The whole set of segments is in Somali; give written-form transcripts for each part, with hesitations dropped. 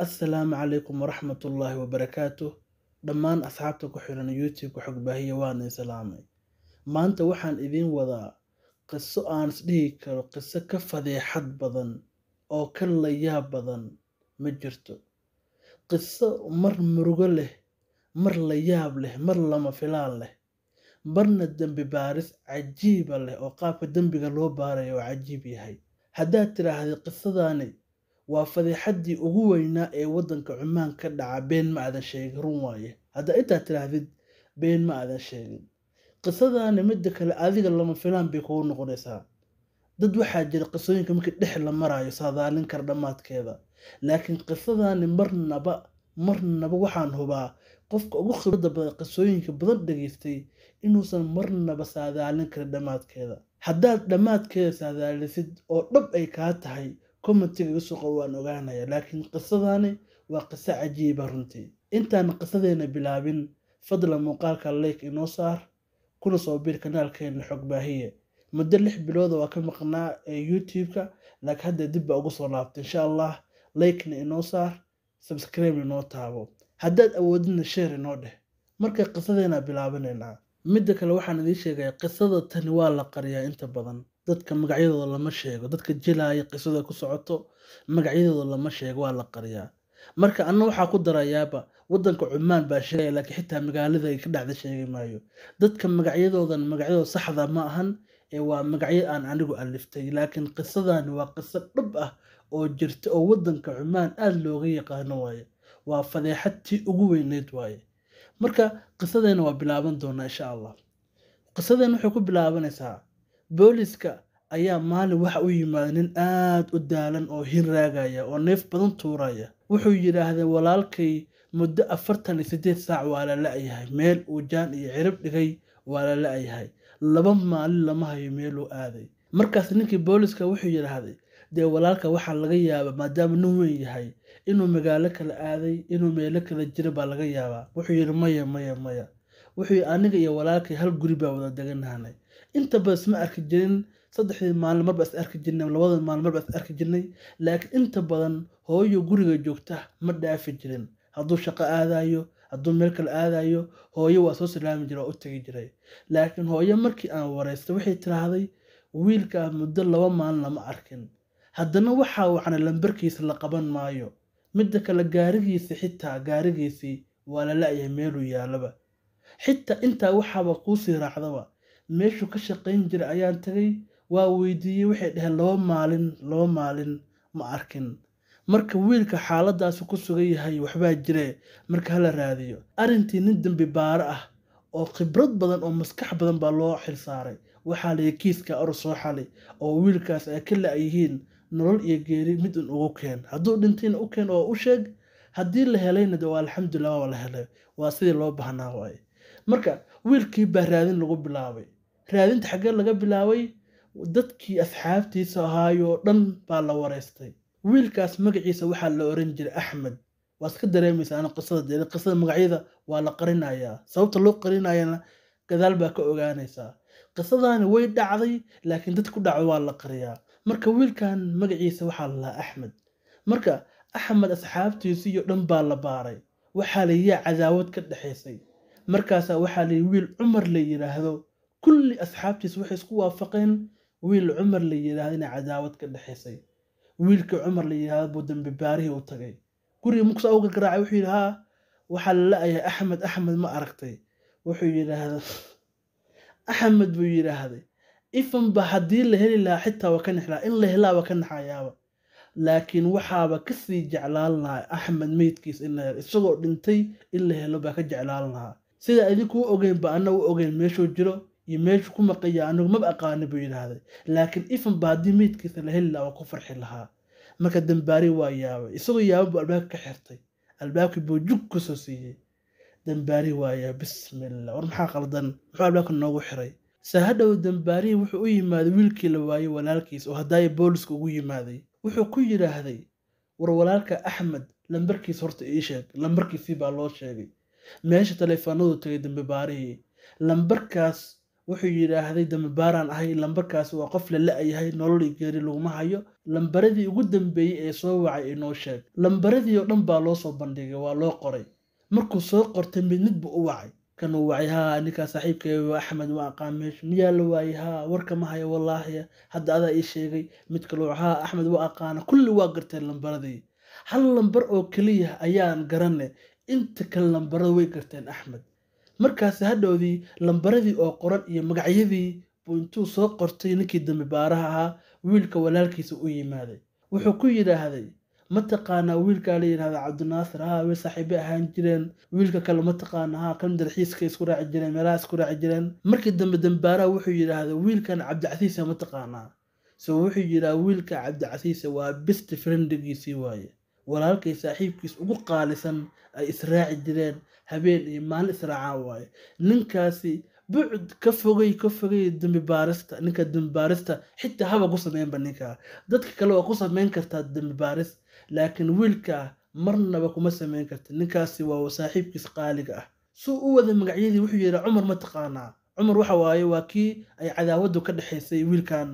السلام عليكم ورحمة الله وبركاته. دمان أصحابتك وحيران يوتيوب وحق باهية وانا سلامي. ما أنت وحان إذين وضع قصة آنس ديك قصة كفذي حد بدن أو كل ياب بدن مجرتو قصة مر مرغله مر لياب له مر لما فلان له مرنا الدنب بارس عجيبة له أو قاف الدنب قالوا باري وعجيب يهي هدات ترى هذه القصة داني وفضيحدي ugu weynaa ee wadanka Cumaan ka dhaca been ma aadan sheegin run waaye hada inta tirahdid been ma aadan sheegin qisadana mid kale adiga lama filaan bay ku noqonaysaa dad waxa jira qisooyinka markii dhex la maraayo saadaalin kar dhamaadkeeda laakiin qisadana marnaba waxaan hubaa qofka ugu khibrada badan qisooyinka badan dhageystay inuusan marnaba saadaalin kar dhamaadkeeda haddaad dhamaadkeeda saadaalisid oo dhab ay ka tahay كومنتيga igu soo qor waan ogaanaya laakiin qisadani waa qiso cajiib ah runtii intaan qisadeena bilaabin fadlan muuqaalka like inoo saar kuna soo biir kanaalkeena xog baahiye muddo 6 bilood oo ka maqnaa ee YouTube-ka laakiin hadda dib ugu soo laabtay insha Allah like-na inoo saar subscribe inoo taabo haddaad awoodina share inoo dheh marka qisadeena bilaabanayna mid kale waxaan idin sheegay qisada tani waa la qariyaa inta badan dadka magacyadooda lama sheego dadka jilaaya qisada ku socoto magacyadooda lama sheego waa la qariyaa marka anna waxa ku darayaaba wadanka Cumaan baa sheegay laakiin xitaa magaalada ay ka dhacday sheegay maayo dadka magacyadooda saxda ma ahan ee waa magacyo aan anigu aliftay laakiin qisadani waa qiso dhab ah oo jirta oo wadanka Cumaan aad looga yaqaan waaye waa fadeexadii ugu weyneed waaye marka qisadeena waa bilaaban doonaa insha Allah qisadeena waxay ku bilaabanaysaa booliska ayaa maalin waxa u yimaaday nin aad u daalan oo hin raagaya oo neef badan tuuraya wuxuu yiraahday walaalkay muddo 48 saac waa la la'yahay meel uu jaan iyo cirib dhigay waa la la'yahay laba maalin lama hayo meel uu aaday markaas ninkii booliska wuxuu yiraahday dee walaalka waxa laga yaabaa maadaama nin weyn yahay inuu magaalo kala aaday inuu meel kala jiro baa laga yaabaa wuxuu yiri maya wuxuu aniga iyo walaalkay hal guri baa wada deganaanay inta bas ma arki jirin saddexdii maalin marba is arki jirnay labada maalin marba is arki jirnay laakiin inta badan hooyo guriga joogta ma dhaafi jirin hadduu shaqo aadayo hadduu meel kale aadayo hooyo waa soo salaami jiray oo u tagi jiray laakiin hooyo markii aan wareystay waxay tiraahday wiilka muddo 2 maalin lama arkin haddana waxa waxna lambarkiisa la qaban maayo mid kale gaarigiisii waa la la'yahay meel uu yaalaba xitaa inta waxaba ku sii raacdaba meeshu ka shaqeyn jiray ayaan tagay waa weydiiyay waxay dhaheen 2 maalin ma arkin marka wiilka xaaladaas ku sugan yahay waxba jire marka hala raadiyo arintii nin dambi baar ah oo khibrad badan oo maskax badan baa loo xil saaray waxa la kiiska soo xalay oo wiilkaas ay kala yihiin nolol iyo geeri mid ugu keen hadduu dhintiin u keen oo u sheeg haddii la helayna waa alxamdulillah waa la helay waa sidii loo baahnaa waay marka wiilkii baa raadin lagu bilaabay raadinta xagee laga bilaabay dadkii asxaabtiisa ahaayo dhan baa la wareystay wiilkaas magaciisa waxa la oran jiray Axmed waa iska dareemaysaa ana qisada magacyada waa la qarinayaa sababta loo qarinayana gadaal baa ka ogaanaysaa qisadani way dhacday laakiin dad ku dhacay waa la qariyaa marka wiilkan magaciisa waxa la Axmed marka Axmed asxaabtiisa iyo dhan baa la baaray waxa la yiraa cadaawad ka dhaxaysay markaas waxa la wiil Umar la yiraahdo kulli asxaabtiisa waxay isku waafaqeen wiil Umar la yiraahdo in cadaawad ka dhaxaysay wiilka Umar la yiraahdo buu dambi baarihi u tagay guriga muxuu uga garaacay wuxuu yiraahdaa waxa la la'yahay Axmed ma aragtay wuxuu yiraahdaa Axmed buu yiraahday ifan ba hadii la heli lahaa xitaa waa ka nixlaa in la helaa waa ka naxayaaba laakiin waxaaba ka sii jeclaan lahaa Axmed meydkiis in la isagoo dhintay in la helo baa ka jeclaan lahaa sida idinku ogeyn ba anagu ogeyn meeshuu jiro iyo meeshu ku maqaya anagu ma aqaani buu yiraahday laakiin ifan ba hadii meydkiisa la heli lahaa waa ku farxi lahaa marka dambaari waa yaabay isagoo yaabo albaabka ka xirtay albaabkii buu jug ku soo siiyay dambaari waa yaabay bismillah war maxaa qaldan wuxuu albaabka noogu xiray saahadhow dambaari wuxuu u yimaaday wiilkii la waayay walaalkiis oo haday booliska ugu yimaaday wuxuu ku yiraahday war walaalka Axmed lambarkiisa horta ii sheeg lambarkiisii baa loo sheegay meesha taleefanadu tagay dambi baarihi lambarkaas wuxuu yidhaahday dambi baaraan ahay lambarkaasi waa qof la la-yahay nolol iyo geeri laguma hayo lambaradii ugu dambeeyey ee soo wacay inoo sheeg lambaradii oo dhan baa loo soo bandhigay waa loo qoray markuu soo qortay mid mid buu u wacay kan uu wacay haa ninkaa saaxiibkay waa axmed waa aqaan meesha miyaa la waayay haa warka ma hayo wallaahi hadda adaa ii sheegay mid kaloo haa axmed waa aqaana kulli waa garteen lambaradii hal lambar oo keliya ayaan garanay inta kale lambarada way garteen axmed markaas hadhowdii lambaradii oo qoran iyo magacyadii buu intuu soo qortay ninkii dambi baaraha ahaa wiilka walaalkiisa u yimaaday wuxuu ku yidhaahday ma taqaanaa wiilkaa la yidhahda cabdinaasir haa way saaxiibe ahaan jireen wiilka kale ma taqaana haa kan dalxiiska isku raaci jireen meelaha isku raaci jireen markii dambe dambaaraha wuxuu yidhaahday wiilkan cabdicasiisa ma taqaanaa so wuxuu yidhaha wiilka cabdicasiisa waa best friendigiisii waaye walaalkay saaxiibkiis ugu qaalisan ay israaci jireen habeen iyo maalin israacaan waaye ninkaasi bucd ka fogay dambi baarista ninka dambi baarista xitaa haba ku sameynba ninka dadka kale waa ku sameyn kartaa dambi baaris laakiin wiilka marnaba kuma sameyn karta ninkaasi waa saaxiibkiis qaaliga ah suu u wada magacyadii wuxuu yidhi cumar ma taqaanaa cumar waxa waaye waa kii ay cadaawadu ka dhexaysay wiilkan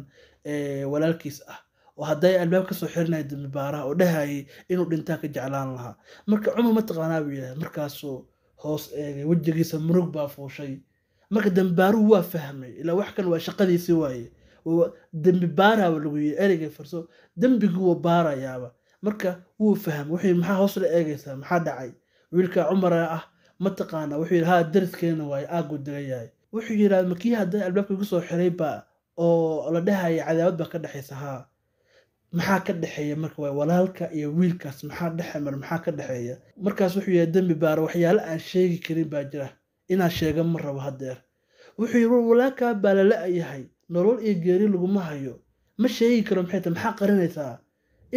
walaalkiis ah oo hadday albaab ka soo xirinaya dambi baaraha oo dhahayay inuu dhintaa ka jeclaan lahaa marka cumar ma taqaanaa buu yidhahay markaasuu hoos eegay wejigiisa murug baa fuushay marka dambi baaruhu waa fahmay ilaa wax kan waa shaqadiisii waaye dambi baaraaba lagu yidhi ereyga farso dembigii wuu baarayaaba marka wuu fahmay wuxuu yidhi maxaa hoos la eegaysaa maxaa dhacay wiilka cumar ah ma taqaanaa wuxuu yidhi haa dariskeena waaye aaguu degan yahay wuxuu yidhaha makii hadday albaabka igu soo xiray baa oo la dhahaya cadaawad baa ka dhexaysa haa maxaa ka dhexeeya marka waa walaalka iyo wiilkaas maxaa ka dhexeeya markaas wuxuu yahay dambi baara waxyaalo aan sheegi karin baa jira inaan sheega ma rabo hadeer wuxuu yidhi walaalkaa baa la la-yahay nolol iyo geeri laguma hayo ma sheegi karo maxay tahay maxaa qarinaysaa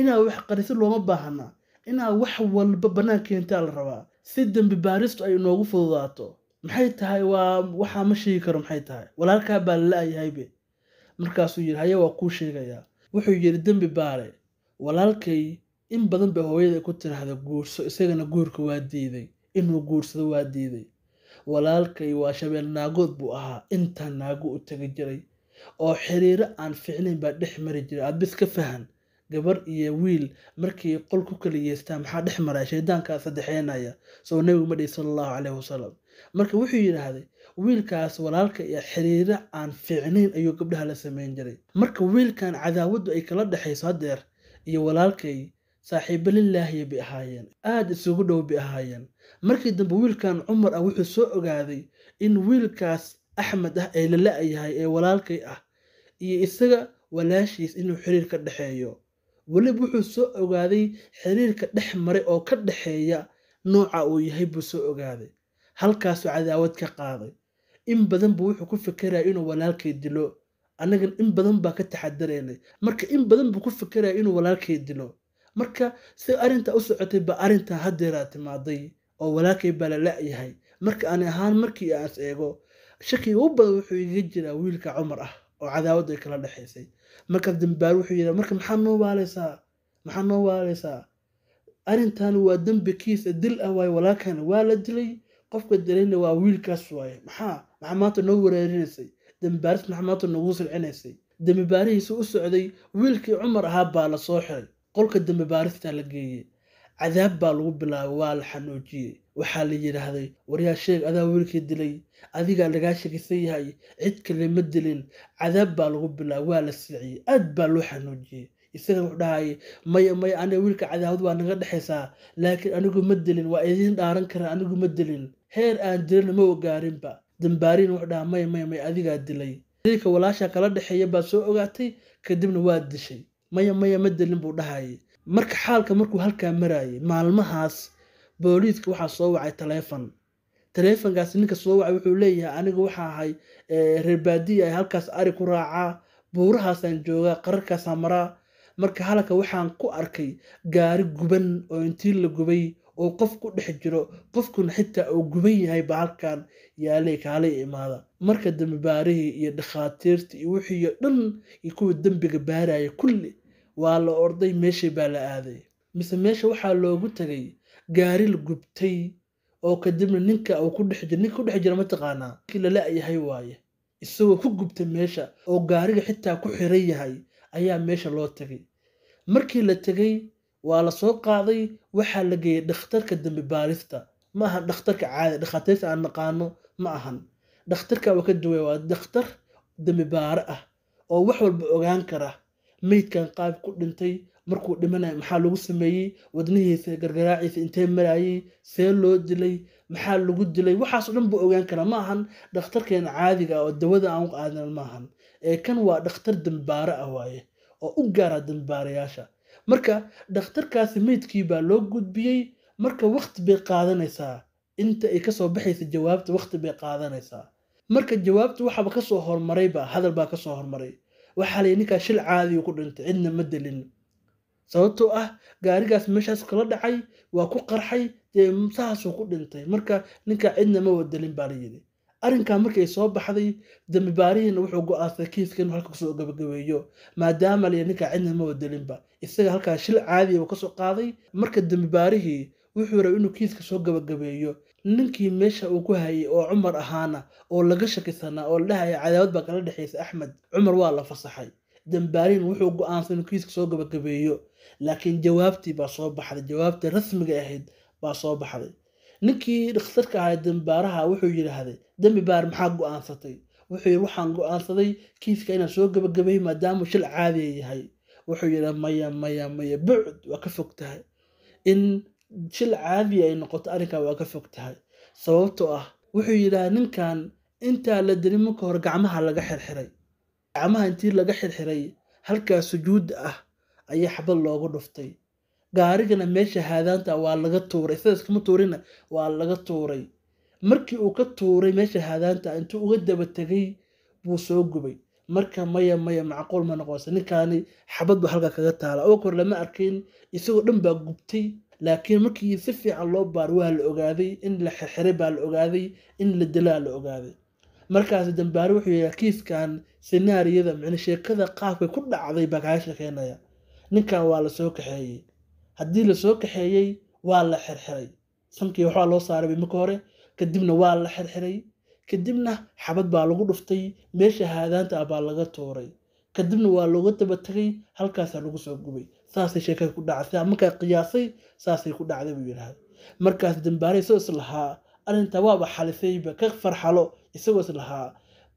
inaa wax qariso looma baahana inaa wax walba bannaan keentaa la rabaa si dambi baaristu ay inoogu fududaato maxay tahay waa waxaa ma sheegi karo maxay tahay walaalkaa baa la la-yahaybe markaasuu yidhi haye waa kuu sheegayaa wuxuu yidhi dambi baare walaalkay in badan bay hooyada ku tiraahda guurso isagana guurka waa diiday inuu guursado waa diiday walaalkay waa shabeel naagood buu ahaa intaa naago u tagi jiray oo xiriiro aan ficnayn baa dhex mari jiray aad bis ka fahan gabar iyo wiil markii qol ku kala yeestaan maxaa dhex maraya shaydaankaa saddexeynaya soo nabigu ma dhihi sallallahu calayhi wasalam marka wuxuu yidhaahday wiilkaas walaalka iyo xiriiro aan fiicnayn ayuu gabdhaha la sameyn jiray marka wiilkan cadaawadu ay kala dhexayso hadeer iyo walaalkay saaxiibo lilaahiya bay ahaayeen aada isugu dhow bay ahaayeen markii dambe wiilkan cumar ah wuxuu soo ogaaday in wiilkaas axmed ah ee la la-yahay ee walaalkay ah iyo isaga walaashiis inuu xiriir ka dhexeeyo weliba wuxuu soo ogaaday xiriirka dhex maray oo ka dhexeeya nooca uu yahay buu soo ogaaday halkaasuu cadaawad ka qaaday in badan buu wuxuu ku fikeraya inuu walaalkay dilo annagan in badan baa ka taxadaraynay marka in badan buu ku fikeraya inuu walaalkay dilo marka si arrintaa u socotay baa arrintaa hadeeraa timaaday oo walaalkay baa la la-yahay marka ani ahaan markii aan is eego shakiga u badan wuxuu igaga jiraa wiilka cumar ah oo cadaawad ay kala dhexaysay marka dambaar wuxuu yidhi marka maxaa noo waalaysaa arrintan waa dembi kiisa dil ah waaye walaalkan waa la dilay qofka dilayna waa wiilkaas waaye maxaa maanta noo wareerinaysay dambaaris maxaa maanta noogu silcinaysay dambi baarihiisa u socday wiilkii cumar ahaa baa la soo xiray qolka dambi baaristaa la geeyey cadaab baa lagu bilaabay waa la xanuujiyey waxaa la yidhaahday waryaa sheeg adaa wiilkii dilay adigaa lagaa sheegaysan yahay cid kale ma dilin cadaab baa lagu bilaabay waa la silciyey aad baa loo xanuujiyey isaga wuxuu dhahayay maya aniga wiilka cadaawad waa naga dhexaysaa laakiin anigu ma dilin waa idiin dhaaran karaa anigu ma dilin heer aan dilin ma ogaarinba dambaariin wuxuu dhahaa maya adigaa dilay dilka walaasha kala dhexeeya baad soo ogaatay kadibna waa dishay maya ma dilin buu dhahayay marka xaalka markuu halkaa marayay maalmahaas booliiska waxaa soo wacay taleefankaas ninka soo wacay wuxuu leeyahay aniga waxaa ahay reer baadiya ay halkaas ari ku raacaa buurahaasaan joogaa qararkaasaan maraa marka halka waxaan ku arkay gaari guban oo intii la gubay oo qof ku dhex jiro qofkuna xitaa uu guban yahay ba halkan yaalay kaalay imaada marka dambi baarihii iyo dhakhaatiirtii iyo wixii dhan iyo kuwa dambiga baaraya kulli waa la orday meeshii baa la aaday mise meesha waxaa loogu tagay gaari la gubtay oo kadibna ninka uu ku dhex jiro ma taqaanaa kii la la-yahay waaye isagoo ku gubtay meesha oo gaariga xitaa ku xiran yahay ayaa meesha loo tagay. markii la tegay waa la soo qaaday, waxaa la geeyey dhakhtarka dambi baarista. ma aha dhakhtarka caadi, dhakhaatiirta aan naqaano ma ahan. dhakhtarka waa ka duway, waa dhakhtar dambi baare ah oo wax walba ogaan kara. meydkan qaab ku dhintay, markuu dhimanayo maxaa lagu sameeyey, wadnihiisa gargaraaciisa intee marayay, see loo dilay, maxaa lagu dilay, waxaas oo dhan buu ogaan karaa. ma ahan dhakhtarkeena caadiga oo dawada aan u qaadan ma ahan. kan waa dhakhtar dambi baare ah waaye oo u gaara dambi baarayaasha. marka dhakhtarkaasi meydkii baa loo gudbiyey. marka waqti bay qaadanaysaa inta ay kasoo baxaysa jawaabta, waqti bay qaadanaysaa. marka jawaabta waxaba kasoo hormarayba, hadal baa kasoo hormaray. waxaa la yidhi ninkaa shil caadi ku dhintay, cidna ma dilin. sababtoo ah gaarigaas meeshaas kala dhacay, waa ku qarxay, dee saasuu ku dhintay. marka ninkaa cidna ma wadalin baa la yidhi. arrinkaa markay soo baxday, dambi baarihiina wuxuu go'aansaday kiiska inuu halka kusoo gabagabeeyo, maadaama la yidhi ninkaa cidna ma wadalinba. isaga halkaa shil caadi uu kasoo qaaday. marka dambi baarihii wuxuu rabay inuu kiiska soo gabagabeeyo. ninkii meesha uu ku hayay oo Cumar ahaana oo laga shakisanaa oo la dhahaya cadaawad baa kala dhexaysa Axmed, Cumar waa la fasaxay. dambi baarihiina wuxuu go'aansaday inuu kiiska soo gabagabeeyo. laakiin jawaabtii baa soo baxday, jawaabtii rasmiga ahayd baa soo baxday. ninkii dhakhtarka ahaa dambi baaraha wuxuu yidhaahday, dambi baar maxaa go'aansatay? wuxuu yidhi waxaan go'aansaday kiiska inaan soo gabagabeeyo maadaama shil caadi yahay. wuxuu yidhi maya bucd waa ka fog tahay. in shil caadi ay noqoto arrinkaa waa ka fog tahay. sababtoo ah wuxuu yidhaha ninkan intaa la dilin marka hore gacmaha laga xirxiray. gacmaha intii laga xirxiray halkaa sujuudda ah ayaa xabad loogu dhuftay. gaarigana meesha haadaanta waa laga tuuray, sidaas kama tuurina waa laga tuuray. markii uu ka tuuray meesha haadaanta intuu uga daba tegay buu soo gubay. marka maya macquul ma noqonaysa, ninkaani xabad baa halka kaga taala. oo kor lama arkin, isagoo dhan baa gubtay. laakiin markii si fiican loo baaro waa la ogaaday in la xirxiray, baa la ogaaday in la dilaa la ogaaday. markaas dambaare wuxuu yidhi kiiskan sinaariyada micna sheekada qaabkay ku dhacday baa kaga sheekeynaya. ninkan waa la soo kaxeeyey. haddii la soo kaxeeyey waa la xirxiray. sankii waxaa loo saaray marka hore, kadibna waa la xirxiray. kadibna xabad baa lagu dhuftay, meesha haadaanta ah baa laga tuuray. kadibna waa looga daba tagay, halkaasaa lagu soo gubay. saasay sheekada ku dhacday. markaa qiyaasay saasay ku dhacday buu yidhaahday. markaas dambaare isagoo is lahaa arrintaa waaba xalisayba, ka farxalo isagoo is lahaa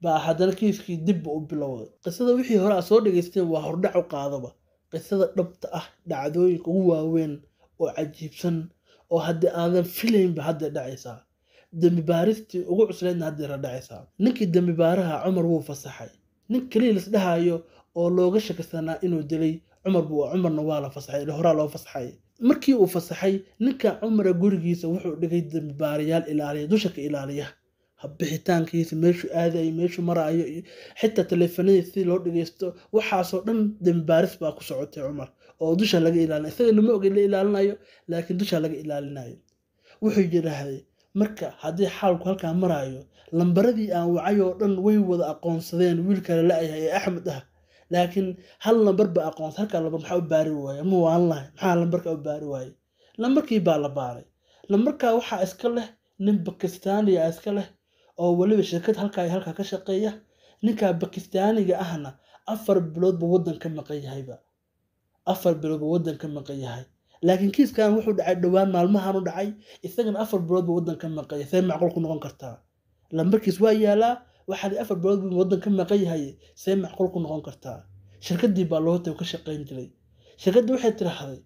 baa haddana kiiskii dibba u bilowday. qisada wixii hore aad soo dhegaysteen waa hordhac u qaadaba. qisada dhabta ah, dhacdooyinka ugu waaweyn oo cajiibsan oo haddii aadan filaynba hadda dhacaysaa. dambi baaristii ugu cuslaydna hadda dhacaysaa. ninkii dambi baaraha Cumar wuu fasaxay. nin kaliya la isdhahayo oo looga shakisanaa inuu dilay Cumarna waa la fasaxay, horaa loo fasaxay. markii uu fasaxay ninka Cumar gurigiisa wuxuu dhigay dambi baarayaal ilaaliya, dusha ka ilaaliya bixitaankiisa, meeshuu aadayo, meeshuu marayo, xitaa taleefanadiisa si loo dhageysto. waxaasoo dhan dambi baaris baa ku socotay Cumar oo dusha laga ilaalinayo. isaga lama ogeyn la ilaalinayo, laakiin dusha laga ilaalinayo. wuxuu yidhaahday marka haddii xaalku halkaa marayo, lambaradii aan wacay oo dhan way wada aqoonsadeen wiilka la la'yahay ee Axmed ah. laakiin hal lambar ba aqoonsan, halkaa lambar maxaa u baari waaya? ma waan lahay maxaa lambarka u baari waayay? lambarkii baa la baaray. lambarkaa waxaa iska leh nin Bakistaaniya iska leh oo waliba shirkad halkaa ka shaqeeya. ninkaa Bakistaaniga ahna 4 bilood buu waddan ka maqan yahayba. 4 bilood buu waddan ka maqan yahay. laakiin kiiskan wuxuu dhacay dhowaan, maalmahan u dhacay. isagana 4 bilood buu waddan ka maqan yahay. see macquul ku noqon kartaa? lambarkiis waa yaalaa, waxaa 4 bilood buu waddan ka maqan yahay. see macquul ku noqon kartaa? shirkadii baa loo tagay ka shaqeyn jiray. shirkadii waxay tiraahday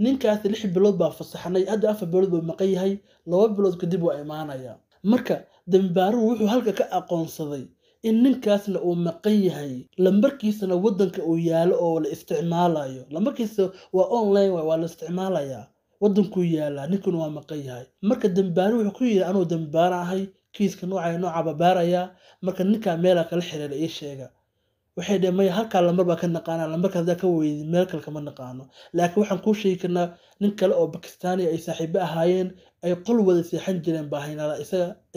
ninkaas 6 bilood baa fasaxnay, hadda 4 bilood buu maqan yahay, 2 bilood kadib waa imaanaya. marka dambi baaruhu wuxuu halka ka aqoonsaday in ninkaasna uu maqan yahay, lambarkiisana waddanka uu yaalo oo la isticmaalayo. lambarkiisa waa online, waa la isticmaalayaa, waddankuu yaalaa, ninkuna waa maqan yahay. marka dambi baaruhu wuxuu ku yidhi anuu dambi baara ahay, kiiska noocaaba baarayaa. marka ninkaa meelaa kala xiriira ii sheega. waxay dhaheen maya halkaa lambar baa ka naqaanaa, lambarka haddaa ka weydin meel kale kama naqaano. laakiin waxaan kuu sheegi karnaa nin kale oo Bakistaaniya ay saaxiibo ahaayeen, ay qol wada seexan jireen baa haynala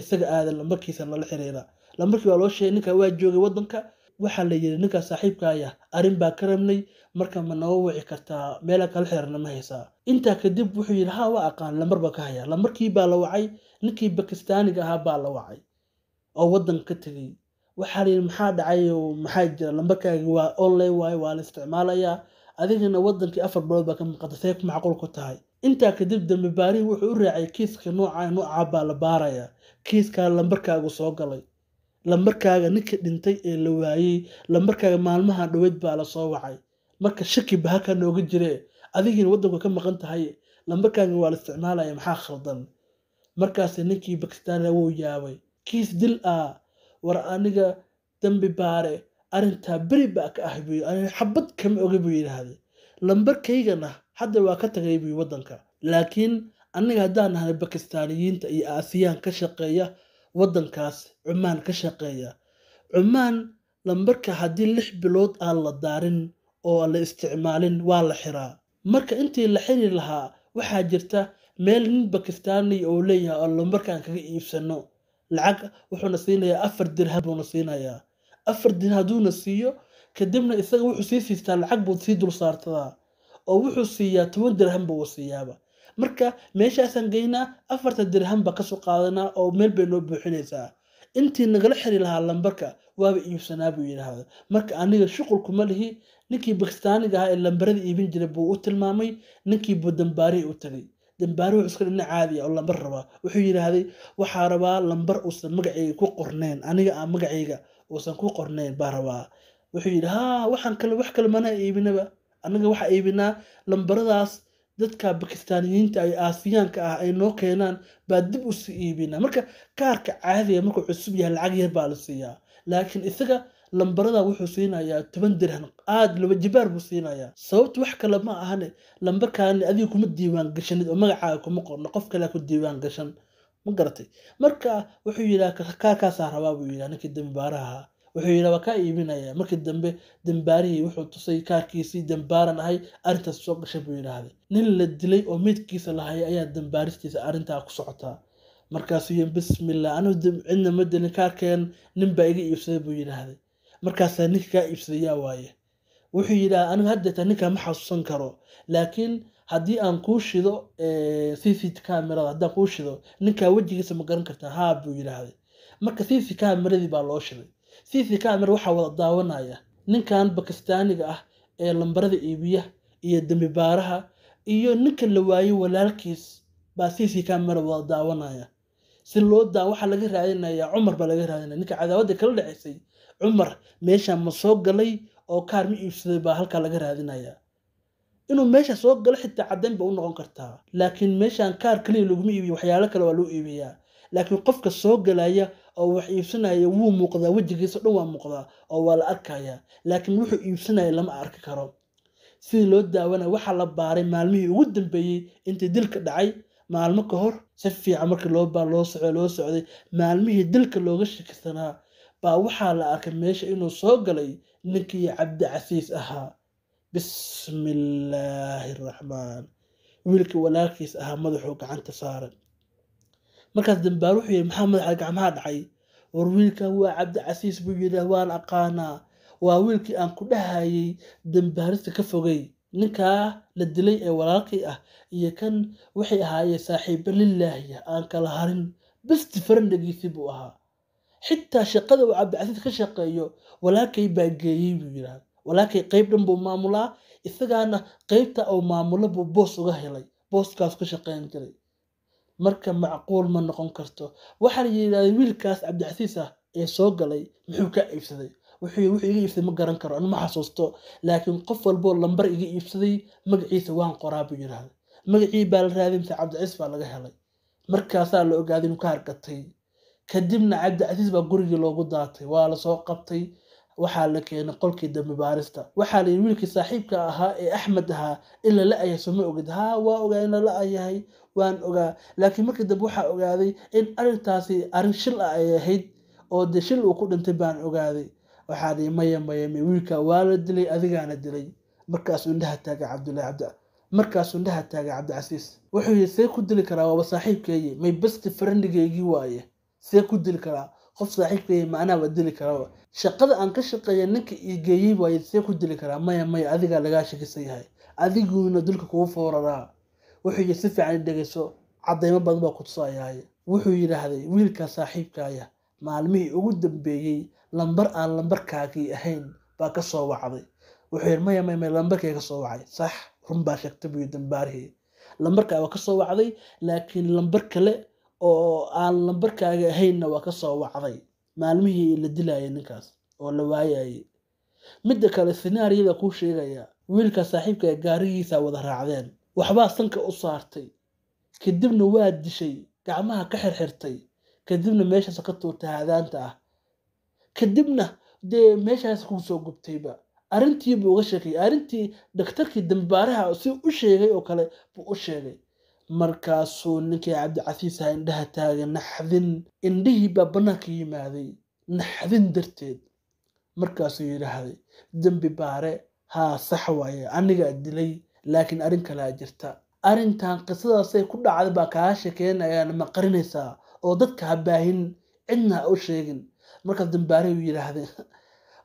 isaga aadan lambarkiisa lala xiriira. lambarkii waa loo sheegay, ninkaa waa joogay waddanka. waxaa la yidhi ninkaa saaxiibkaaya arrin baa ka rabnay, marka ma noo wici kartaa, meelaa kala xiriirna ma haysaa? intaa kadib wuxuu yidhi haa waa aqaan, lambar baa ka hayaa. lambarkii baa la wacay, ninkii Bakistaaniga ahaa baa la wacay oo waddan ka tegey. waxaa la yidhi maxaa dhacay maxaa jira lambarkaaga waa online waaye waa la isticmaalayaa adigana wadankii 4 bilood baa ka maqanta see ku macquul ku tahay intaa kadib dambi baarihi wuxuu u raacay kiiska nooca baa la baarayaa kiiskaa lambarkaagu soo galay lambarkaaga ninka dhintay ee la waayey lambarkaaga maalmaha dhaweyd baa la soo wacay marka shaki ba halkaa nooga jire adigina wadanku ka maqan tahay lambarkaaga waa la isticmaalaya maxaa khaldan markaas ninkii Pakistan wuu yaabay kiis dil war aniga dambi baare arinta bari baa ka ah buu xabad kama oga buu yiraahday lambarkaygana hadda waa ka tagay buu wadanka laakiin aniga hadaan nahay Pakistaaniyiinta iyo Aasiyaan ka shaqeeya wadankaas Cumaan ka shaqeeya Cumaan lambarka hadii 6 bilood aan la daarin oo la isticmaalin waa la xiraa marka intii la xiri lahaa waxaa jirta meel nin Pakistaani oo leeyahay oo lambarkan kaga iibsano lacag wuxuuna siinayaa 4 dirham buuna siinayaa 4 dirham haduuna siiyo kadibna isaga wuxuu siistaa lacag buu sii dul saartaa oo wuxuu siiyaa 10 dirham buu siiyaaba marka meeshaasan geynaa 4 dirham ba ka soo qaadanaa oo meel bay noo buuxinaysaa intii nagala xiri lahaa lambarka waaba iibsanaa buu yiraahdo marka aniga shuqul kuma lihi ninkii Pakistaaniga ah ee lambarada iibin jiray buu u tilmaamay ninkii buu dambaari u tagay dambaari wuxuu iska dhinac caadi ah oo lambar raba wuxuu yiraahday waxa rabaa lambar uusan magacayga ku qorneen aniga aan magacayga uusan ku qorneen baa rabaa wuxuu yiraahdaa waxaan kale wax kale mana iibinaba aniga waxa iibinaa lambaradaas dadka Pakistaaniyiinta ay Aasiyaanka ah ay noo keenaan baa dib u sii iibinaa marka kaarka caadiga markuu cusub yahay lacag yar baa la siiyaa laakiin isaga lambarada wuxuu siinayaa 10 dirham aad laba jibaar buu siinayaa sababtu wax kale ma ahane lambarkan adiga kuma diiwaan gashanid oo magacaaga kuma qorno qof kale ku diiwaan gashan ma garatay marka wuxuu yiraahdaa kaarkaas rabaa buu yiraahdaa ninkii dambaaraha wuxuu yiraahdaa ka iibinaya markii dambe dambaarihi wuxuu tusay kaarkiisii dambaaran ahay arintaas soo gashay buu yiraahday nin la dilay oo midkiisa lahaay ayaa dambaaristiisa arintaa ku socotaa markaas uu bismillah anu cidna ma dilin kaarkeen nin baa iga iibsaday buu yiraahday markaas ninka ka iibsaday yaa waaye wuxuu yiraahdaa aniga hadda ninka ma xasuusan karo laakiin haddii aan ku shido CCTV kamerada haddaan ku shido ninka wajigiisa ma garan kartaa haa buu yiraahday marka CCTV kameradii baa loo shiday CCTV kamera waxa wada daawanaya ninkan Pakistaaniga ah ee lambarada iibiya iyo dambi baaraha iyo ninka la waayay walaalkiis baa CCTV kamera wada daawanaya si loo waxa laga raadinayaa Umar baa laga raadinaya ninka cadaawada kala dhacisay Umar meesha ma soo galay oo kaar ma iibsaday baa halka laga raadinaya inuu meesha soo galo xitaa cadeyn ba u noqon kartaa laakiin meeshan kaar kaliya lagu iibiyo waxyaalo kale waa loo iibiyaa laakiin qofka soo galaya oo wax iibsanaya wuu muuqdaa wajigiisa dhan waa muuqdaa oo waa la arkayaa laakiin wuxuu iibsanaya lama arki karo si loo daawana waxa la baaray maalmihii ugu dambeeyay intii dilka dhacay maalmo ka hor si fiican markii loo socday maalmihii dilka looga shakisanaa baa waxa la arkay meesha inuu soo galay ninkii Cabdi Casiis ahaa bismillaahir rahmaan wiilkii walaalkiis ahaa madaxuu gacanta saaray markaas dambaar wuxuu yiri maxaa madaxa gacmaha dhacay war wiilkan waa Cabdi Casiis buu yiraahdaa waan aqaanaa waa wiilkii aan ku dhahayay dambaarista ka fogay ninka la dilay ee walaalkii ah iyo kan waxay ahaayeen saaxiibo lillaahi aan kala harin bas differentgiisii buu ahaa xitaa shaqada uu Cabdi Casiis ka shaqeeyo walaalkay baa geeyay buu yiraahdaa walaalkay qayb dhan buu maamulaa isagaana qaybta oo maamulo buu boos uga helay booskaas ka shaqeyn jiray marka macquul ma noqon karto waxa la yiraahdaa wiilkaas Cabdi Casiis ah ee soo galay muxuu ka iibsaday wuxuu iga iibsaday ma garan karo anuma xasuusto laakiin qof walbo lambar iga iibsaday magaciisa waan qoraa buu yiraahdaa magacii baa la raadinta Cabdi Casiis baa laga helay markaas la ogaaday inuu ka hargatay kadibna Cabdi Casiis baa gurigii loogu daatay waa la soo qabtay waxa la keenay qolkii dambi baarista waxa la wiilkii saaxiibka ahaa ee Axmed ahaa ila la ayay soo ma ogid waa ogaayna la ayahay waan ogaa laakiin markii dambe waxa ogaaday in arintaasi arin shil ay ahayd oo de shil uu ku dhintay baan ogaaday waxa dhii maya wiilka waa la dilay adigaana dilay markaas uu indhaha taagay Cabdi Casiis wuxuu yiri see ku dili karaa waa saaxiibkeeyay may best friendgeeygi waaye see ku dili karaa qof saaxiibkeeyay macna waa dili karaa shaqada aan ka shaqeeyay ninka iigeeyay waaye see ku dili karaa maya adiga laga shakisan yahay adiguna dulka kugu fooraraa wuxuu yiri si fiican dhageyso cadeymo badan baa ku tusaayay wuxuu yiraahday wiilka saaxiibkaaya maalmihii ugu dambeeyay lambar aan lambarkaagii ahayn baa ka soo wacday. wuxuu yidhi maya lambarkay ka soo wacay. sax, run baa sheegtay buu yidhi dambaarihii. lambarkaa waa ka soo wacday, laakiin lambar kale oo aan lambarkaaga ahaynna waa ka soo wacday maalmihii la dilayay ninkaas oo la waayayay. midda kale sinaariyada kuu sheegaya, wiilka saaxiibka ee gaarigiisa wada raacdeen, waxbaa sanka u saartay, kadibna waa dishay, gacmaha ka xirxirtay, kadibna meeshaas ka tuurtay hadaanta ah, kadibna dee meeshaas kuu soo gubtayba. arrintii buu uga sheekayay, arrintii dhakhtarkii dambaaraha si u sheegay oo kale buu u sheegay. markaasuu ninkii cabdicasiis ahaa indhaha taagay, naxdin, indhihii baa bannaanka yimaaday naxdin darteed. markaasuu yidhaahday dembi baare, haa sax waaye, anigaa dilay, laakiin arrin kalaa jirta. arrintan qisadaasay ku dhacday baa kaa sheekeynayaan, ma qarinaysaa oo dadka ha baahin, cidna ha u sheegin. markaas dambaare uu yidhaahday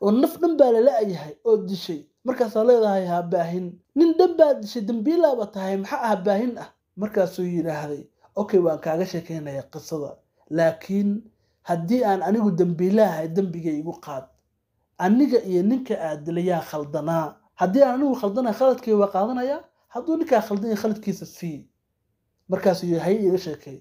oo naf dhan baa lala-yahay oo dishay, markaasaa leedahay ha baahin, nin dhan baa dishay, dambiilaaba tahay, maxaa ha baahin ah. markaasuu yidhaahday okay, waan kaaga sheekeynaya qisada, laakiin haddii aan anigu dambiilahay dembigay igu qaad. aniga iyo ninka aad dilayaa khaldanaa, haddii aan anigu khaldanahay khaladkii waa qaadanaya, hadduu ninkaa khaldanaya khaladkiisa sii. markaasuu yidhi hay iga sheekay.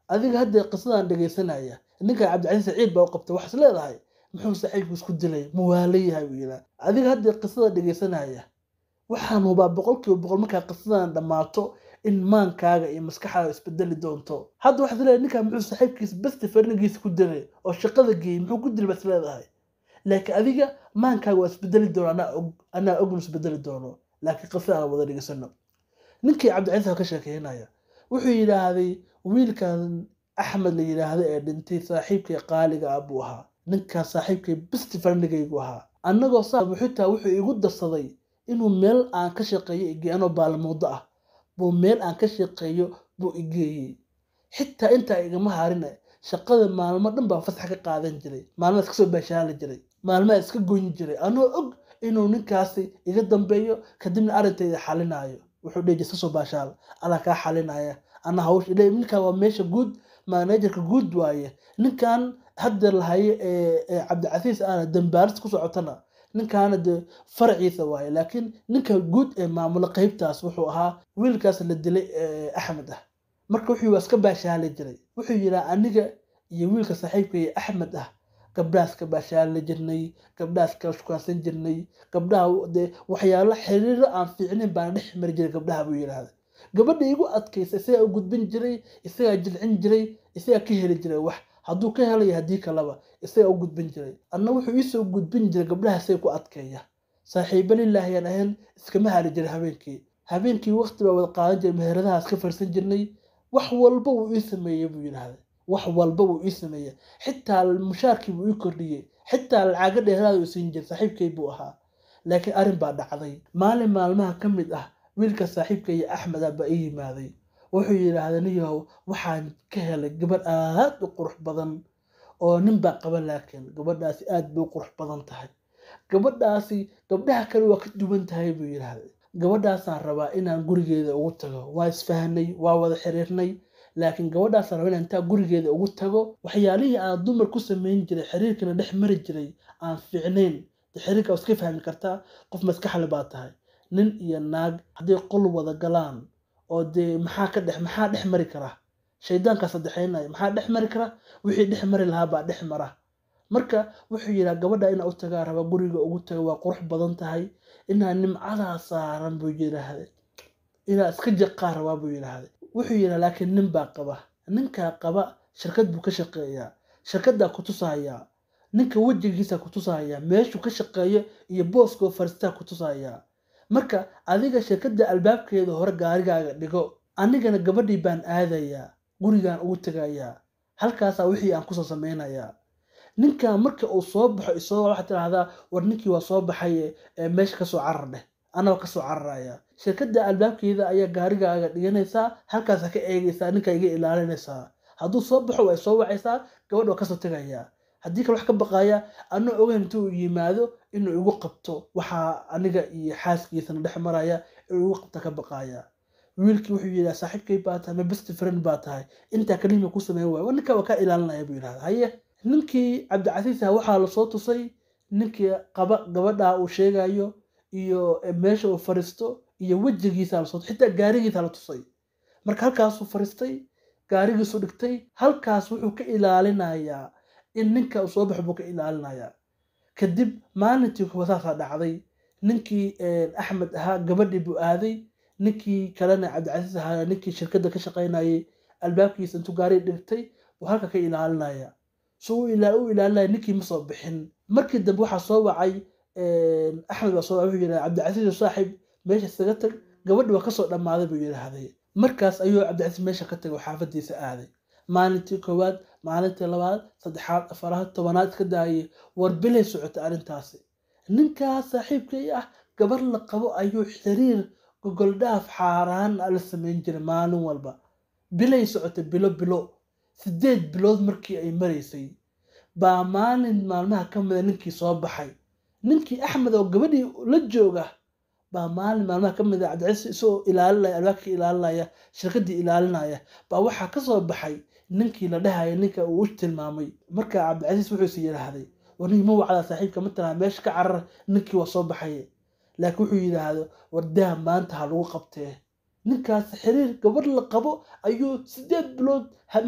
adiga hadda qisadaan dhegaysanaya, ninka cabdicasiis saciid baa u qabtay, waxaas leedahay muxuu saaxiibku isku dilay, muwaalayahay buu yidhaa. adiga hadda qisada dhegaysanaya, waxaan hubaa 100% markaa qisadan dhammaato in maankaaga iyo maskaxdaada isbedeli doonto. hadda waxaad leedahay ninkaa muxuu saaxiibkiisa besti farnigiisa ku dilay oo shaqada geeyey, muxuu ku dilay baad leedahay. laakiin adiga maankaaga waa isbedeli doono, anaa og isbedeli doono. laakiin qisada aan wada dhegaysano. ninkii cabdicasiis ka sheekeynaya wuxuu yidhaahday wiilkan axmed la yidhaahdo ee dhintay saaxiibkay qaaliga ah buu ahaa. ninkaas saaxiibkay besti farnigaygu ahaa. annagoo xitaa wuxuu igu darsaday inuu meel aan ka shaqeeyo igeeyo, anoo baalmoodo ah buu meel aan ka shaqeeyo buu igeeyey. xitaa intaa igama harina, shaqada maalmo dhan baan fasax ka qaadan jiray, maalmahaas kasoo baashaali jiray, maalmaha iska goyn jiray, anoo og inuu ninkaasi iga dambeeyo, kadibna arrintayda xalinaayo. wuxuu dhihi jiray iska soo baashaal, alla kaa xalinaya, ana hawsha ilaa ninkan waa meesha guud, managerka guud waaye. ninkan hadda lahaye ee cabdicasiis aana dambaaris ku socotana, ninkaana dee farciisa waaye, laakiin ninka guud ee maamula qaybtaas wuxuu ahaa wiilkaas la dilay axmed ah. marka wuxuu waa iska baashaali jiray. wuxuu yidhaa aniga iyo wiilka saaxiibka iyo axmed ah gabdhahaas ka baashaali jirnay, gabdhahaas kala shukaansan jirnay, gabdhaha dee waxyaalo xiriiro aan fiicnayn baan dhex mari jiray gabdhaha buu yidhaahday. gabadha igu adkaysa isagaa u gudbin jiray, isagaa jilcin jiray, isagaa ka heli jiray wax, hadduu ka helayo haddii kaleba isagaa u gudbin jiray. anna wuxuu iisoo gudbin jiray gabdhaha say ku adkeeya. saaxiibo lilaahi aan ahayn iskama hari jiray habeenkii waqti baa wada qaadan jiray, meheradahaas ka farsan jirnay. wax walba wuu ii sameeyey buu yidhaahday, wax walba wuu ii sameeyey, xitaa mushaarkii buu ii kordhiyey, xitaa lacaga dheeraad uu siin jiray. saaxiibkay buu ahaa. laakiin arrin baa dhacday. maalin maalmaha ka mid ah wiilka saaxiibka iyo axmed baa ii yimaaday. wuxuu yidhaahday niyow waxaan ka helay gabadh aad u qurux badan oo nin baa qaba, laakiin gabadhaasi aad bay u qurux badan tahay. gabadhaasi gabdhaha kale waa ka duwan tahay buu yidhaahday. gabadhaasaan rabaa inaan gurigeeda ugu tago. waa isfahnay, waa wada xiriirnay, laakiin gabadhaasaan rabaa inaan intaa gurigeeda ugu tago, waxyaalihii aan dumar ku samayn jiray, xiriirkana dhex mari jiray aan fiicnayn. xiriirka waa iska fahmi kartaa, qof maskaxle baa tahay. nin iyo naag hadday qol wada galaan oo dee maxaa dhex mari kara? shaydaankaa saddexaynaya, maxaa dhex mari kara? wixii dhex mari lahaa baa dhex mara. marka wuxuu yidhaa gabadha inaa u tagaa rabaa, guriga ugu taga, waa qurux badan tahay, inaa nimcadaa saaran buu yidhaahday, inaa iska jaqaa rabaa buu yidhaahday. wuxuu yidhaa laakiin nin baa qaba. ninkaa qaba shirkad buu ka shaqeeyaa, shirkaddaa ku tusayaa, ninka wejigiisa ku tusayaa, meeshuu ka shaqeeyo iyo booskoo faristaa ku tusayaa. marka adiga shirkadda albaabkeeda hore gaarigaaga dhigo, anigana gabadhii baan aadayaa, gurigaan ugu tagayaa, halkaasaa wixii aan kusoo samaynayaa. ninkan marka uu soo baxo isoo waxaad tidhaahdaa war ninkii waa soo baxay meesha kasoo carar dheh, anaba kasoo cararaya. shirkadda albaabkeeda ayaa gaarigaaga dhiganaysaa, halkaasa ka eegaysaa, ninka iga ilaalinaysaa. hadduu soo baxo waa soo wacaysaa, gabadh waa kasoo tegayaa. haddii kale wax ka baqaya anoo ogeyn intuu yimaado inuu igu qabto waxaa aniga iyo xaaskiisana dhex maraya, inuu igu qabta ka baqaya. wiilkii wuxuu yidhaa saaxiibkay baa tahay, ma best friend baa tahay, intaa kalima ku sameyn waay, ninka waa ka ilaalinaya buu yidhahda. haye ninkii cabdicasiis ah waxaa lasoo tusay ninkii qaba gabadha uu sheegayo iyo meesha uu fariisto iyo wejigiisa lasoo xitaa gaarigiisa la tusay marka halkaasuu fariistay gaarigiisu dhigtay halkaas wuxuu ka ilaalinayaa in ninka uu soo baxo buu ka ilaalinayaa kadib maalintii kuwa saasaa dhacday ninkii axmed ahaa gabadhii buu aaday ninkii kalena cabdicasiis ahaa ninkii shirkadda ka shaqaynayay albaabkiisa intuu gaariga dhigtay buu halka ka ilaalinaya soo u ilaalinaya ninkii ma soo bixin markii dambe waxaa soo wacay axmed baa soo wacay wuxuu yidhaha cabdicasiis saaxiib meesha isaga tag gabadhi waa kasoo dhammaaday buu yidhaahday markaas ayuu cabdicasiis meesha ka tagay oo xaafadiisa aaday maalintii koowaad maalintii labaad saddexaad afaraad tobanaad iska daayay war bilay socotay arrintaasi ninkaas saaxiibkay ah gabar la qabo ayuu xiriir gogoldhaaf xaaraan la samayn jiray maalin walba bilay socotay bilo 8 bilood markii ay maraysay baa maalin maalmaha ka mida ninkii soo baxay ninkii axmed oo gabadhii la jooga baa maalin maalmaha ka mida cabdicasiis isoo ilaalinaya albaabkii ilaalinaya shirkaddii ilaalinaya baa waxaa ka soo baxay ninkii la dhahaya ninka uu u tilmaamay marka cabdicasiis wuxuu yidhaahday warnigii ma wacdaa saaxiibka matala meesha ka carar ninkii waa soo baxay laakiin wuxuu yidhaahdo wardaha maanta ha lagu qabtee ninkaas xiriir gabadh la qabo ayuu 8 bilood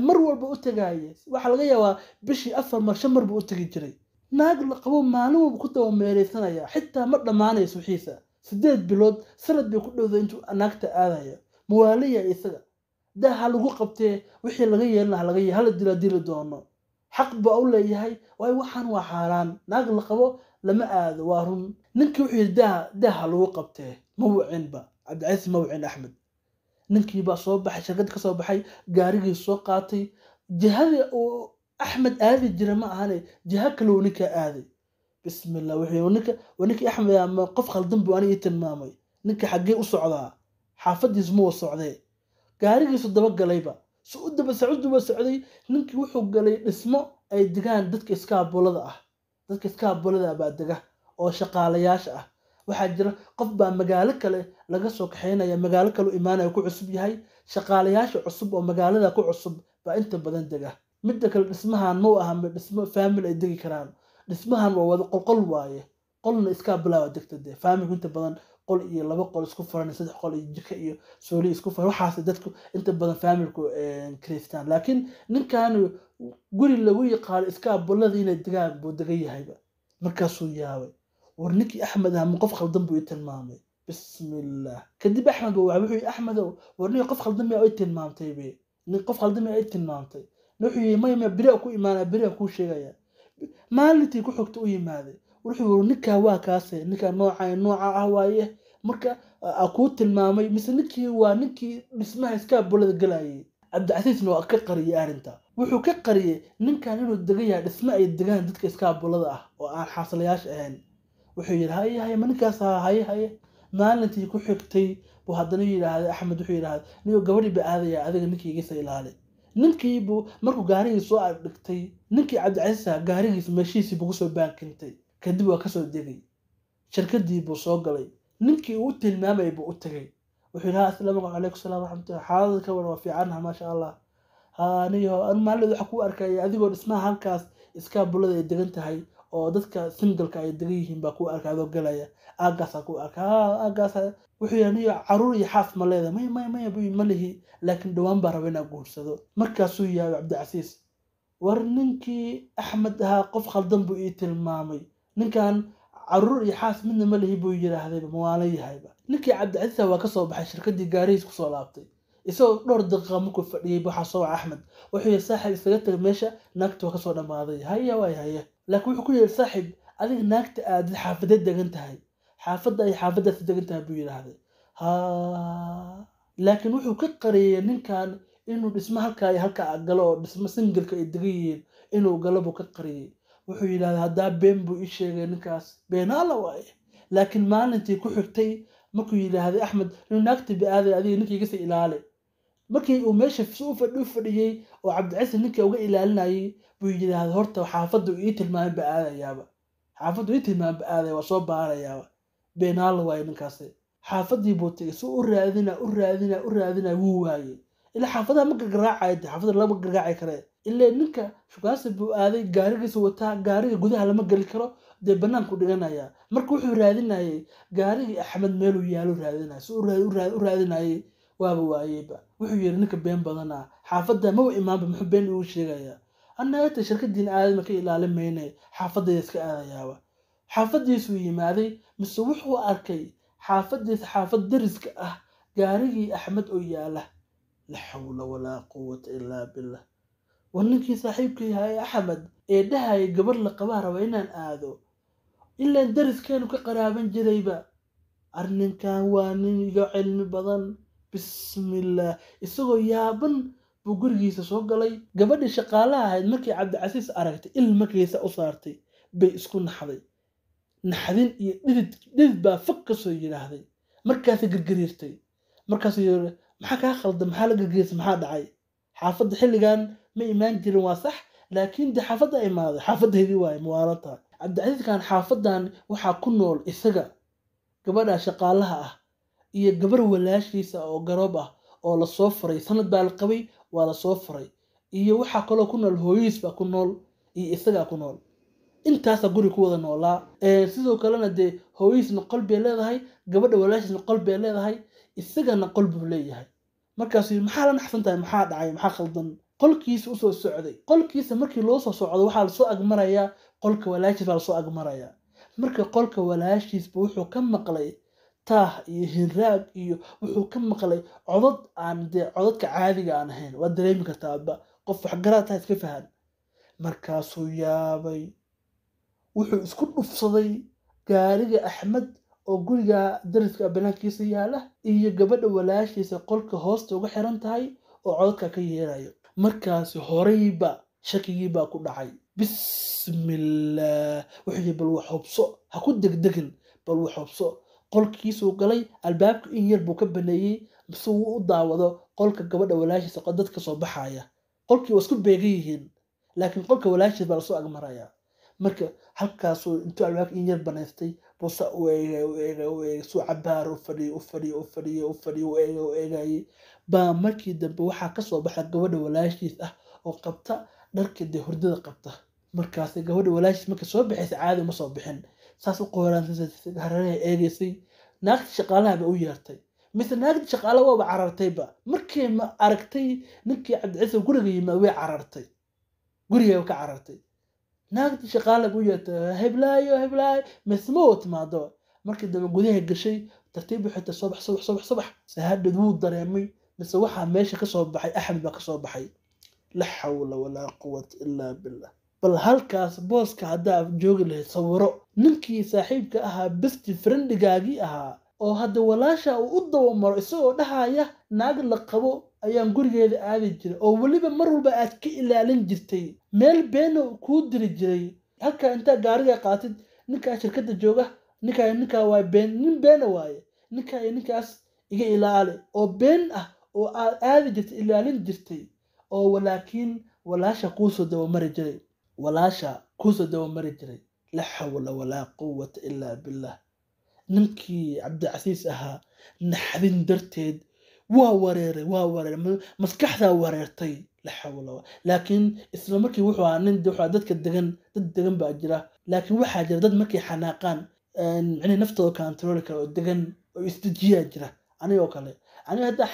mar walba u tagayay waxa laga yaabaa bishii 4 mar 5 mar buu u tagi jiray naag la qabo maalin walba ku daba meereysanaya xitaa ma dhamaanayso wixiisa 8 bilood sanad bay ku dhowday intuu naagta aadaya muwaaliya isaga daha lagu qabtee wixii laga yeelna laga dilo doono xaq baa u leeyahay way waxaan waa xaraan naag la qabo lama aado waa run ninkii wuxuu yiri daha lagu qabtee ma wucinba cabdicasiis ma wucin axmed ninkii baa soo baxay shirkad ka soo baxay gaarigii soo qaatay jihada uu axmed aadi jiray ma ahane jiha kale uu ninka aaday bismillah wuxuu ninka axmed ama qof khaldan buu aniga tilmaamay ninka xaggee u socdaa xaafadiis ma socday gaarigiisu daba galayba soo u daba socday ninkii wuxuu galay dhismo ay degaan dadka iskaabulada baa dega oo shaqaalayaasha ah waxaa jira qof baa magaalo kale laga soo kaxeynaya magaalo kale u imaanaya ku cusub yahay shaqaalayaasha cusub oo magaalada ku cusub baa inta badan dega midda kale dhismahan ma aha dhismo family ay degi karaan dhismahan waa wada qolqol waaye qolna iskaabulada degta de family inta badan qol iyo 2 qol isku furan 3 qol iyo jika iyo sooli isku furan waxaas dadku inta badan familku Kristaan laakiin ninkan guri lagu yaqaan iskaabulada inay degaan buu degan yahayba markaasuu yaabay warninkii axmed ama qof khaldan buu tilmaamay bismillah kadib axmed wuxuu axmed warninkii qof khaldan ma ay tilmaamtay nin qof khaldan ma ay tilmaamtay wuxuu ma biri ku iimaana biri ku sheegaya maalintii ku xogta u yimaaday wuxuu ninka waa kaasay ninka nooca ah waaye marka aku tilmaamay mise ninkii waa ninkii dhismaha iskaabulada galayay cabdicasiis waa ka qariyay arinta wuxuu ka qariyay ninkan inuu degayaa dhisma ay degaan dadka iskaabulada ah oo aan xaasalayaasha ahayn wuxuu yiraahday hay ninkaas hay maalintii ku xigtay buu haddana yiraahday axmed wuxuu yiraahday niyo gabadhi ba aadaya adiga ninkii iga ilaali ninkii buu markuu gaarigiisa soo dhigtay ninkii cabdicasiis gaarigiisa meeshiisii buu soo baakintay kadib waa ka soo degay shirkadii buu soo galay ninkii uu tilmaamay buu u tagay wuxuu yiraahday assalaamu calaykum salaam raxmatullahi xaalada ka war waa fiican ma sha Allah aniyo aan maalin waxa ku arkay adigoo dhismaha halkaas iskaabulada ay degan tahay oo dadka single-ka ay degan yihiin baa ku arkay galaya aagaas ku wuxuu yaaniyo caruur iyo xaas ma leedahay ma lihi laakiin dhawaan baa rabay inaan guursado markaasuu yahay cabdicasiis war ninkii axmed ahaa qof khaldan buu ii tilmaamay ninkan caruur iyo xaas midna ma lihi buu yiraahday ma waana yahayba ninkii cabdicasiis waa ka soo baxay shirkadii gaariis ku soo laabtay isagoo dhowr daqiiqo markuu fadhiyay waxa soo axmed wuxuu saaxiib isaga tagay meesha naagta ka soo dhamaaday haya laakiin wuxuu ku yiri saaxiib adiga naagta aad xaafadda degan tahay xaafadda degan tahay buu yiraahday laakiin wuxuu ka qariyay ninkan inuu dhismo halka galo oo dhismo single-ka ay degan yihiin inuu galo buu ka qariyay wuxuu yiraahday hadaa been buu ii sheegay ninkaas beenaala waaye laakiin maalintii ku xigtay markuu yiraahday axmed inuu naagta baaday adiga ninkii iga ilaali markii uu meesha soo fadhiyay oo cabdicasiis ninkii uga ilaalinayay buu yiraahday horta xaafaddu ii tilmaamay baadayaaba waa soo baarayaaba beenaal waay ninkaas xaafadii buu tagay soo u raadina wuu waayay ila xaafadaha ma gargaacay xaafada laba gargaacay kare ilaa ninka shukaansi buu aaday gaarigiisa wataa gaariga gudaha lama geli karo dee banaanku dhiganaya marka wuxuu raadinayay gaarigii axmed meeluu yaalo raadinaya si u raadinayay waaba waayeyba wuxuu yiri ninka been badana xaafadda ma imaanba muxuu been ugu sheegayaa annaga shirkadiina aadama ka ilaalin maynay xaafadda iska aadayaaba xaafadiisu yimaaday mise wuxuu arkay xaafadiisa xaafad dariska ah gaarigii axmed oo yaala la xawla walaa quwwata illaa billah waninkii saaxiibkii yahay axmed ee dhahay gabar la qabaa raba inaan aado ilaa dariskeenu ka qaraaban jirayba arninkan waa nin iga cilmi badan bismillah isagoo yaaban buu gurigiisa soo galay gabadhii shaqaalaha ahayd markii cabdicasiis aragtay ilmakiisa u saartay bay isku naxday naxdin iyo dhidid baa fog ka soo yidhaahday markaasay gargariirtay markaasuu yiri maxaa kaa khaldan maxaa la gargariirtay maxaa dhacay xaafadda xilligan ma imaan jirin waa sax laakiin dee xaafadda imaaday xaafadeydii waaye muwaalanta cabdicasiiskan xaafadan waxaa ku nool isaga gabadha shaqaalaha ah iyo gabar walaashiisa oo garoob ah oo la soo furay sanad baa la qabay waa la soo furay iyo waxaa kaloo ku nool hooyiis baa ku nool iyo isagaa ku nool intaasa guri ku wada noolaa sidoo kalena dee hooyiisna qol bay leedahay gabadha walaashiisna qol bay leedahay isagana qol buu leeyahay markaas maxaa la naxsan tahay maxaa dhacay maxaa khaldan qolkiisa usoo socday qolkiisa markii loo soo socdo waxaa lasoo agmarayaa qolka walaashiis baa lasoo agmarayaa marka qolka walaashiisba wuxuu ka maqlay taah iyo hinraag iyo wuxuu ka maqlay codad aan dee codadka caadiga aan ahayn waa dareemi kartaaba qof waxgaraad tahay iska fahan markaasuu yaabay wuxuu isku dhufsaday gaariga axmed oo guriga dariska banaankiisa yaala iyo gabadha walaashiisa qolka hoosta uga xiran tahay oo codadka ka yeerayo markaasi horeyba shakigii baa ku dhacay bismillah wuxuu bal wax hubso ha ku degdegin bal wax hubso qolkiisuu galay albaabka in yar buu ka baneeyey mise wuu u daawado qolka gabadha walaashiisa dadka soo baxaya qolkii waa isku beegan yihiin laakiin qolka walaashiisa baa lasoo agmarayaa marka halkaasuu intuu albaabka in yar banaystay buusa u eegay suu cabaar u eegayay baa markii dambe waxaa kasoo baxay gabadha walaashiis ah oo qabta dharka dee hurdada qabta markaasi gabadha walaashiis marka soo baxaysa caadi uma soo bixin saas u qooraansay hareeraha eegaysay naagti shaqaalaha ba u yeertay mise naagti shaqaalaha waaba carartayba markii ma aragtay ninkii cabdicasiis guriga yimaad way carartay guriga ka carartay naagti shaqaalaha buu yeertay heblaayo mismo timaado markii dambe gudaha gashay tartiib xita subax saadad wuu dareemay mise waxa meesha ka soo baxay axmed baa ka soo baxay la hawla wala quwwata illa billah bal halkaas booska hadaa joogi lahayd sawiro ninkii saaxiibka ahaa best friendigaagii ahaa oo hadda walaasha uu u dawamaro isagoo dhahaya naag la qabo ayaan gurigeeda aadi jiray oo waliba mar walba aad ka ilaalin jirtay meel been ku diri jiray halka inta gaariga qaatid ninka shirkadda jooga ninka waa been nin been waaye ninkaas iga ilaali oo been ah oo aadi jirtay ilaalin jirtay oo walaakiin walaasha kuusoo dawamari jiray la hawla wala quwwata illa billah ninkii cabdicasiis ahaa naxdin darteed waa wareeray maskaxda wareertay la hawla laakiin isla markii wuxuu ahaa nin dadka degan baa jira laakiin waxaa jira dad markii xanaaqaan inay naftooda control karo oo degan oo istijiya jira anigoo kale aniga hadda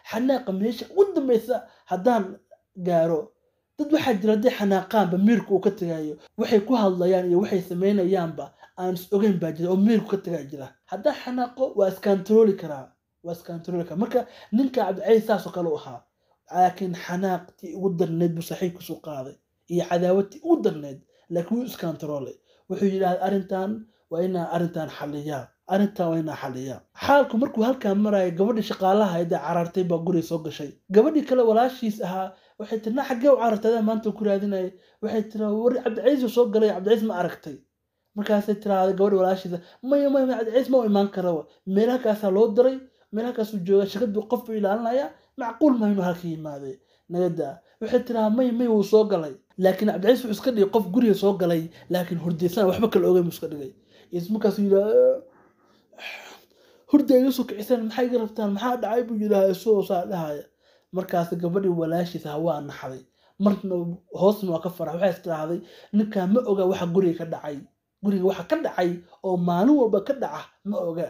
xanaaqa meesha u dambaysa haddaan gaaro dad waxaa jira dee xanaaqaanba miirku uu ka tagayo waxay ku hadlayaan iyo waxay sameynayaanba aan ogeyn baa jira oo miirku ka tagay jira haddaa xanaaqo waa iskantarooli karaa marka ninka cabdicasiis saasoo kale u ahaa laakiin xanaaqtii ugu darneed buu saaxiibkiisu qaaday iyo cadaawadtii ugu darneed laakiin wuu iskantaroolay wuxuu yidhahday arrintan waa inaan xaliyaa xaalku markuu halkaan maraya gabadhii shaqaalaha ahayd carartay baa guriga soo gashay gabadhii kale walaashiis ahaa waxay tiri xaggee u carartay maanta ku raadinayay waxay tiri war cabdicasiis soo galay cabdicasiis ma aragtay markaasay tiraahday gabadhii walaashiisa maya cabdicasiis ma imaan karo meel halkaasaa loo diray meel halkaasuu jooga shaqadii qof buu ilaalinaya macquul ma inuu halka yimaadee nagada waxay tiraahdaa may wuu soo galay laakiin cabdicasiis wuxuu iska dhigay qof guriga soo galay laakiin hurdaysan waxba kala ogeyn buu iska dhigay markaasuu yidhaahdaa hurda iga soo kicisan maxay iga rabtaan maxaa dhacay buu yidhaahdaa isagoo saa dhahaya markaas gabadhii walaashiisa waa naxday marna hoosna waa ka farax waxay istiraahday ninka ma oga waxa guriga ka dhacay guriga waxa ka dhacay oo maalin walba ka dhaca ma oga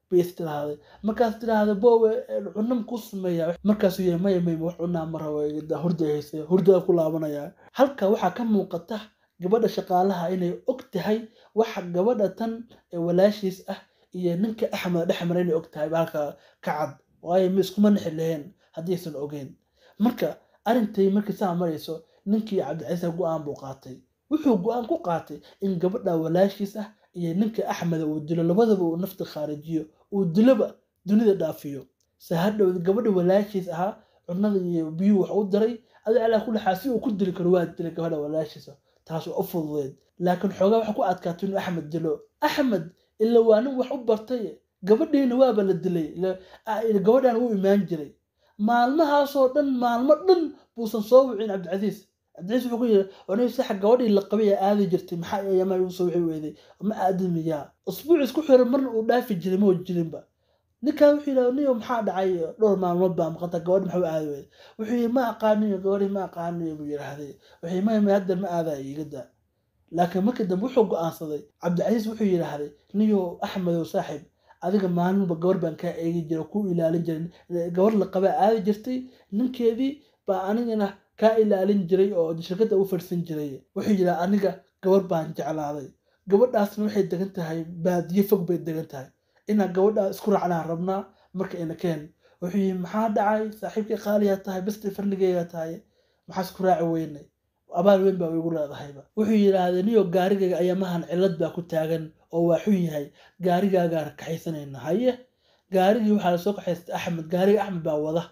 bay istiraahday markaas tiraahday boowe cunam ku sameeyaa markaas uu yahay may wax cunaa marawa hurdayaysa hurdada ku laabanaya halka waxa ka muuqata gabadha shaqaalaha inay og tahay waxa gabadha tan walaashiis ah iyo ninka Axmed dhaxmar inay og tahay halka ka cad waayo ma isku manxi lahayn haddii aysan ogeyn marka arintay markii saa marayso ninkii Cabdicasiis go'aan buu qaatay wuxuu go'aan ku qaatay in gabadha walaashiis ah iyo ninka Axmed uu dilo labadaba uu nafta kharijiyo uu dilaba dunida dhaafiyo sahadhow gabadha walaashiis aha cunada iyo biyo wax u diray adii ala kulli xaasi uu ku dili karo waa dilay gabadha walaashiis taas oo fududeed laakiin xoogaa waxa ku adkaatay in Axmed dilo Axmed illa waa nin wax u bartay gabadheena waaba la dilay gabadhan uu imaan jiray maalmahaas oo dhan maalmo dhan buusan soo wicin Cabdicasiis wuxuu ku yiri inuu sax gabadhii la qabay aadi jirtay maxaa ayama uu soo wixii weeday ma aadamiya usbuuc isku xiran marna uu dhaafi jiray ma jirinba ninka wuxuu yiraahdo niyo maxaa dhacay dhowr maalmood baa maqanta gabadh maxaa aadi weeday wuxuu yiri ma aqaaniyo gabadhii ma aqaaniyo buu yiraahday wuxuu ma hadda ma aaday igada laakiin markii dambe wuxuu go'aansaday Cabdicasiis wuxuu yiraahday niyo Axmed oo saaxiib adiga maalinba gabar baan ka eegi jiray ku ilaalin jiray gabar la qaba aadi jirtay ninkeedii baa anigana ka ilaalin jiray oo shirkadda u farsan jiray wuxuu yiri aniga gabar baan jeclaaday gabadhaasna waxay degan tahay baadiye fog bay degan tahay ina gabadha isku raacnaa rabnaa marka ina keen wuxuu yiri maxaa dhacay saaxiibkii qaaliya tahay basta farnigeeya tahay maxaa isku raaci weynay abaal weyn baa ugu leedahayba wuxuu yiraahday niyo gaarigayga ayamahan cilad baa ku taagan oo waa xun yahay gaarigaaga kaxaysanayna haye gaarigii waxa la soo kaxaystay Axmed gaariga Axmed baa wada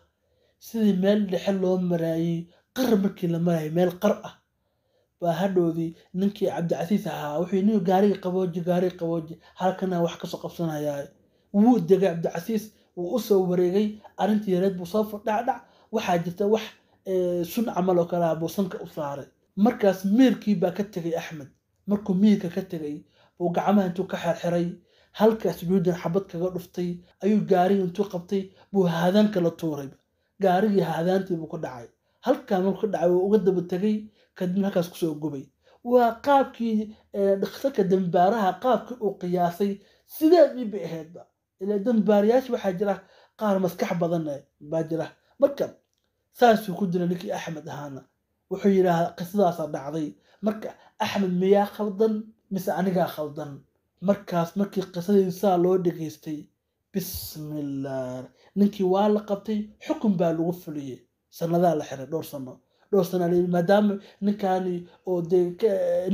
sidii meel dhexe loo maraayay qar markii la maraayay meel qar ah baa hadhoodii ninkii Cabdicasiis ahaa wuxuu niyo gaariga qabooji halkana wax ka soo qabsanayaa wuu degay Cabdicasiis wuu u soo wareegay arintii yareed buu soo fadhacdhac waxa jirta wax sun camal oo kala boosanka u saaray markaas meelkii baa ka tagay Axmed markuu meelka ka tagay oo gacmaha intuu ka xirxiray halkaas juudan xabad kaga dhuftay ayuu gaariga intuu qabtay buu haadan kala tuuray gaarigii haadaantii buu ku dhacay halka markuu dhacay uu uga daba tagay kadibna halkaas ku soo gubay waa qaabkii dhakhtarka dambaaraha qaabkii uu qiyaasay sideedii bay ahaydba ilaa dambaariyaasha waxa jira qaar maskax badan baa jira marka saasuu ku dilay ninkii Axmed ahaana wuxuu yiraahdaa qisadaas dhacday marka Axmed miyaa khaldan mise aniga khaldan markaas markii qisadiisa loo dhageystay bismillaah ninkii waa la qabtay xukun baa lagu fuliyay sanada la xiray dhowr sano maadaama ninkaani oo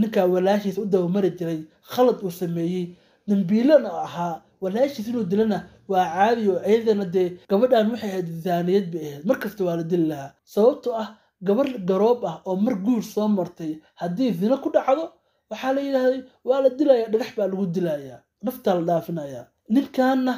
ninka walaashiis u daw mari jiray khalad uu sameeyay dambiilana ahaa walaashiis inuu dilana waa caadi oo ayadana gabadhan waxay ahayd zaaniyad bay ahayd markasta waa la dili lahaa sababtoo ah gabar garoob ah oo mar guur soo martay haddii zina ku dhacdo waxaa la yiraahday waa la dilaya dhagax baa lagu dilaya nafta la dhaafinaya ninkaana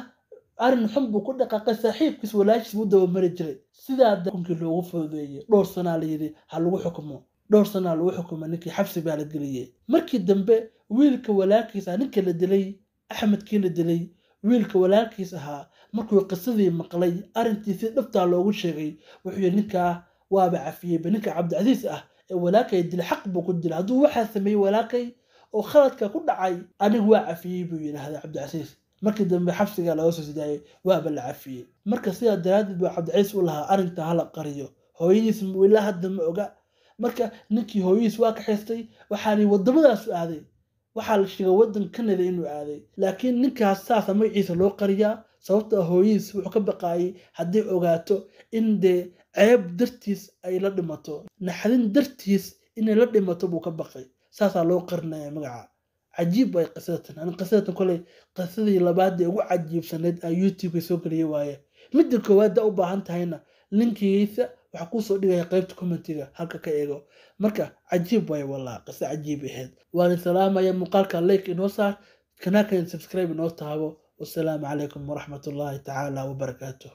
arin xun buu ku dhaqaaqay saaxiibkiis walaashiis u daw mari jiray sidaa xukunkii loogu fududeeyay dhowr sano la yiri ha lagu xukumo dhowr sano lagu xukumo ninkii xabsi baa la geliyay markii dambe wiilka walaalkiisa ninka la dilay Axmed kii la dilay wiilka walaalkiis ahaa markuu qisadii maqlay arintiisa dhabta loogu sheegay wuxuu ninka waaba cafiyay ninka Cabdicasiis ah ee walaalkay dilay xaq buu ku dilay haduu waxa sameeyay walaalkay oo khaladka ku dhacay anigu waa cafiyay buu yiraahdaa Cabdicasiis markii dambe xabsiga laga soo sidaayay waaba la cafiyay marka sidaa daraadid buu Cabdicasiis u lahaa arinta hala qariyo hooyadiis wiila hadda ma oga marka ninkii hooyadiis waa ka xistay waxaanay wadamadaas aaday waxaa la sheegay wadan Kanada inuu aaday laakiin ninkaas saas magaciisa loo qariyaa sababtoo hooyadiis wuxuu ka baqaayay haddii ogaato in ceeb dartiis ay la dhimato naxdin dartiis inay la dhimato buu ka baqay saasaa loo qarinayaa magaca cajiib ay qisadatan kolay qisadii labaad ee ugu cajiibsaneed ay YouTube soo galiyay waaye midda koowaad u baahan tahayna linkiisa waxa ku soo dhigaya qaybta commentiga halka ka eego marka cajiib way walaa qisa cajiib ahayd waan salaamaya muuqaalka like inoo saar kanaalka subscribe inoo taabo wassalaamu calaykum waraxmatullaahi tacaala wabarakaatuh